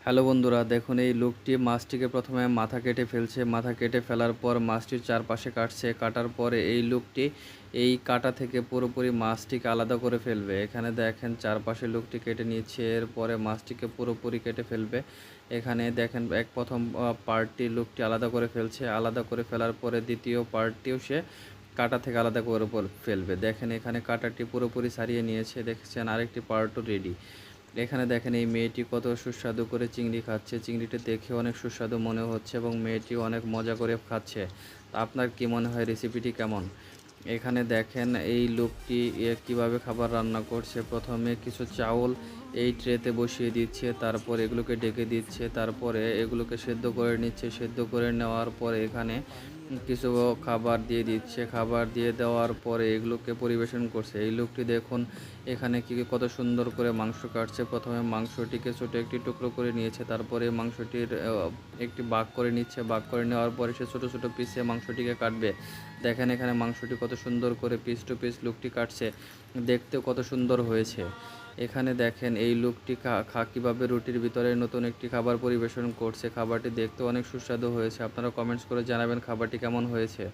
Hello বন্ধুরা, দেখুন এই লোকটি মাছটিকে প্রথমে মাথা কেটে ফেলছে। মাথা কেটে ফেলার পর মাছটির চারপাশে কাটছে। কাটার পরে এই লোকটি এই কাটা থেকে পুরোপুরি মাছটিকে আলাদা করে ফেলবে। এখানে দেখেন চারপাশে লোকটি কেটে নিচ্ছে, এরপরে মাছটিকে পুরোপুরি কেটে ফেলবে। এখানে দেখেন প্রথম পার্টটি লোকটি আলাদা করে ফেলছে। আলাদা করে ফেলার পরে দ্বিতীয় পার্টটিও সে কাটা থেকে আলাদা করে ফেলবে। দেখেন এখানে কাটাটি পুরোপুরি ছাড়িয়ে নিয়েছে। দেখছেন আরেকটি পার্টও রেডি। এখানে দেখেন এই মেয়েটি কত সুস্বাদু করে চিংড়ি খাচ্ছে। চিংড়িটা দেখে অনেক সুস্বাদু মনে হচ্ছে এবং মেয়েটি অনেক মজা করে খাচ্ছে। তা আপনার কি মনে হয় রেসিপিটি কেমন? এখানে দেখেন এই লোকটি কিভাবে খাবার রান্না করছে। প্রথমে কিছু চাউল এই ট্রেতে বসিয়ে দিচ্ছে, তারপর এগুলোকে ঢেকে দিচ্ছে, তারপরে এগুলোকে সেদ্ধ করে নিচ্ছে। সেদ্ধ করে নেওয়ার পরে এখানে কিছু খাবার দিয়ে দিচ্ছে। খাবার দিয়ে দেওয়ার পরে এগুলোকে পরিবেশন করছে। এই লোকটি দেখুন এখানে কত সুন্দর করে মাংস কাটছে। প্রথমে মাংসটিকে ছোটো একটি টুকরো করে নিয়েছে, তারপরে মাংসটির একটি ভাগ করে নিচ্ছে। ভাগ করে নেওয়ার পরে সে ছোটো ছোটো পিসে মাংসটিকে কাটবে। দেখেন এখানে মাংসটি কত সুন্দর করে পিস টু পিস লোকটি কাটছে, দেখতেও কত সুন্দর হয়েছে। এখানে দেখেন এই লোকটি কীভাবে রুটির ভিতরে নতুন একটি খাবার পরিবেশন করছে। খাবারটি দেখতেও অনেক সুস্বাদু হয়েছে। আপনারা কমেন্টস করে জানাবেন খাবারটি কেমন হয়েছে।